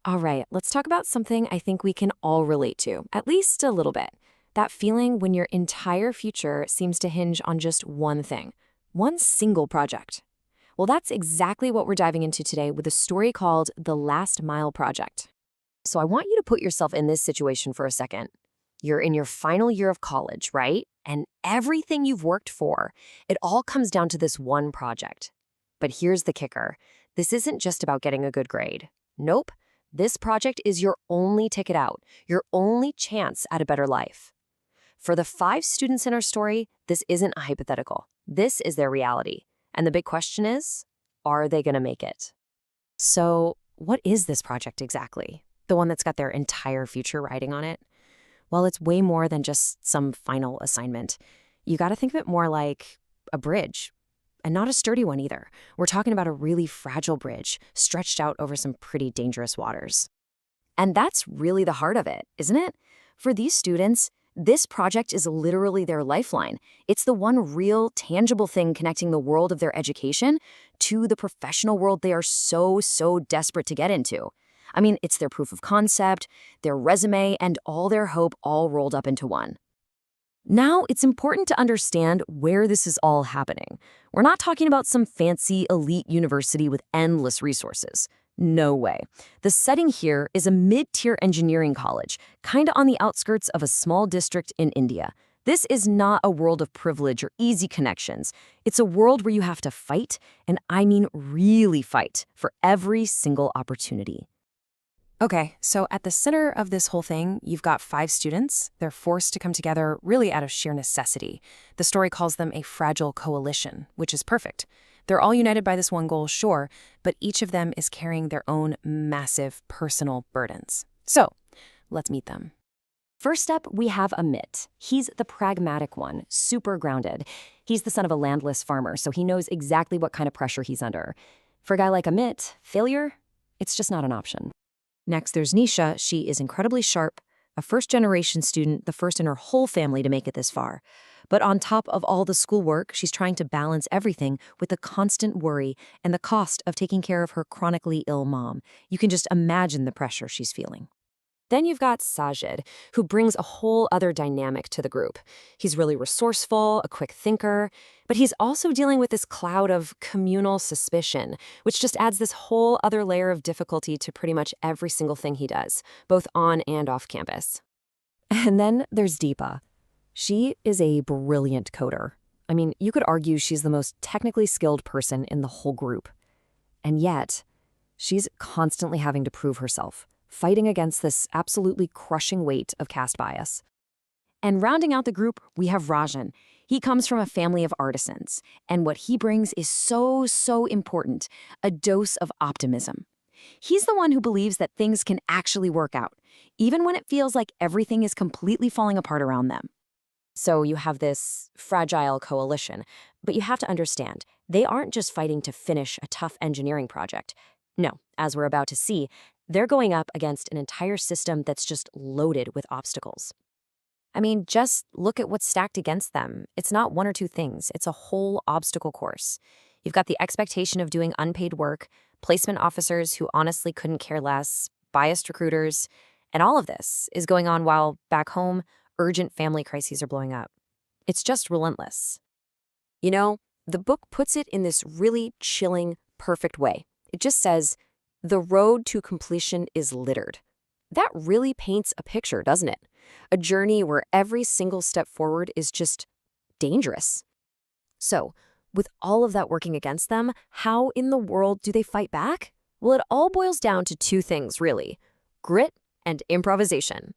All right, let's talk about something I think we can all relate to, at least a little bit. That feeling when your entire future seems to hinge on just one thing, one single project. Well, that's exactly what we're diving into today with a story called The Last Mile Project. So I want you to put yourself in this situation for a second. You're in your final year of college, right? And everything you've worked for, it all comes down to this one project. But here's the kicker. This isn't just about getting a good grade. Nope. This project is your only ticket out, your only chance at a better life. For the 5 students in our story, this isn't a hypothetical. This is their reality. And the big question is, are they going to make it? So, what is this project exactly? The one that's got their entire future riding on it? Well, it's way more than just some final assignment. You got to think of it more like a bridge. And not a sturdy one either. We're talking about a really fragile bridge stretched out over some pretty dangerous waters. And that's really the heart of it, isn't it? For these students, this project is literally their lifeline. It's the one real, tangible thing connecting the world of their education to the professional world they are so desperate to get into. I mean, it's their proof of concept, their resume, and all their hope all rolled up into one. Now, it's important to understand where this is all happening. We're not talking about some fancy elite university with endless resources. No way. The setting here is a mid-tier engineering college, kind of on the outskirts of a small district in India. This is not a world of privilege or easy connections. It's a world where you have to fight, and I mean really fight, for every single opportunity. Okay, so at the center of this whole thing, you've got 5 students. They're forced to come together really out of sheer necessity. The story calls them a fragile coalition, which is perfect. They're all united by this one goal, sure, but each of them is carrying their own massive personal burdens. So, let's meet them. First up, we have Amit. He's the pragmatic one, super grounded. He's the son of a landless farmer, so he knows exactly what kind of pressure he's under. For a guy like Amit, failure, it's just not an option. Next, there's Nisha. She is incredibly sharp, a first-generation student, the first in her whole family to make it this far. But on top of all the schoolwork, she's trying to balance everything with the constant worry and the cost of taking care of her chronically ill mom. You can just imagine the pressure she's feeling. Then you've got Sajid, who brings a whole other dynamic to the group. He's really resourceful, a quick thinker, but he's also dealing with this cloud of communal suspicion, which just adds this whole other layer of difficulty to pretty much every single thing he does, both on and off campus. And then there's Deepa. She is a brilliant coder. I mean, you could argue she's the most technically skilled person in the whole group. And yet, she's constantly having to prove herself, fighting against this absolutely crushing weight of caste bias. And rounding out the group, we have Rajan. He comes from a family of artisans, and what he brings is so important, a dose of optimism. He's the one who believes that things can actually work out, even when it feels like everything is completely falling apart around them. So you have this fragile coalition, but you have to understand, they aren't just fighting to finish a tough engineering project. No, as we're about to see, they're going up against an entire system that's just loaded with obstacles. I mean, just look at what's stacked against them. It's not one or two things. It's a whole obstacle course. You've got the expectation of doing unpaid work, placement officers who honestly couldn't care less, biased recruiters, and all of this is going on while, back home, urgent family crises are blowing up. It's just relentless. You know, the book puts it in this really chilling, perfect way. It just says, the road to completion is littered. That really paints a picture, doesn't it? A journey where every single step forward is just dangerous. So, with all of that working against them, how in the world do they fight back? Well, it all boils down to 2 things, really: grit and improvisation.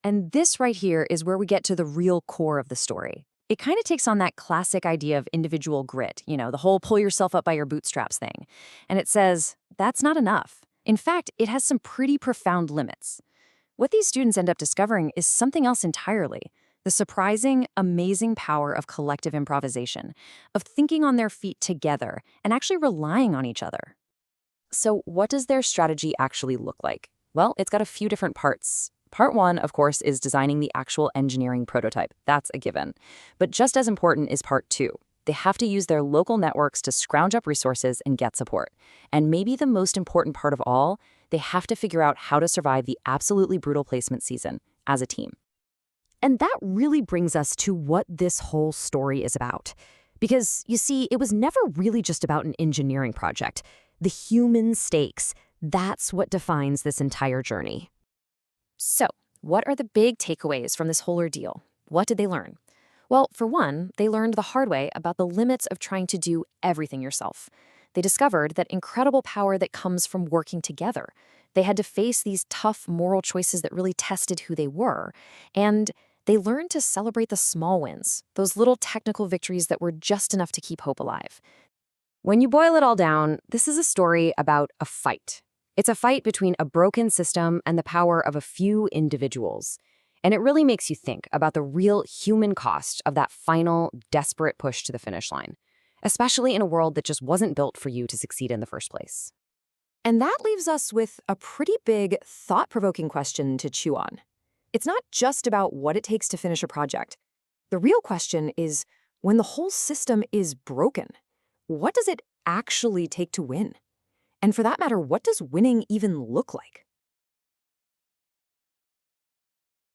And this right here is where we get to the real core of the story. It kind of takes on that classic idea of individual grit, the whole pull yourself up by your bootstraps thing. And it says, that's not enough. In fact, it has some pretty profound limits. What these students end up discovering is something else entirely: the surprising, amazing power of collective improvisation, of thinking on their feet together and actually relying on each other. So what does their strategy actually look like? Well, it's got a few different parts. Part 1, of course, is designing the actual engineering prototype. That's a given. But just as important is part 2. They have to use their local networks to scrounge up resources and get support. And maybe the most important part of all, They have to figure out how to survive the absolutely brutal placement season as a team. And that really brings us to what this whole story is about. Because, you see, it was never really just about an engineering project. The human stakes, that's what defines this entire journey. So, what are the big takeaways from this whole ordeal? What did they learn? Well, for one, they learned the hard way about the limits of trying to do everything yourself. They discovered that incredible power that comes from working together. They had to face these tough moral choices that really tested who they were. And they learned to celebrate the small wins, those little technical victories that were just enough to keep hope alive. When you boil it all down, this is a story about a fight. It's a fight between a broken system and the power of a few individuals. And it really makes you think about the real human cost of that final, desperate push to the finish line, especially in a world that just wasn't built for you to succeed in the first place. And that leaves us with a pretty big, thought-provoking question to chew on. It's not just about what it takes to finish a project. The real question is, when the whole system is broken, what does it actually take to win? And for that matter, what does winning even look like?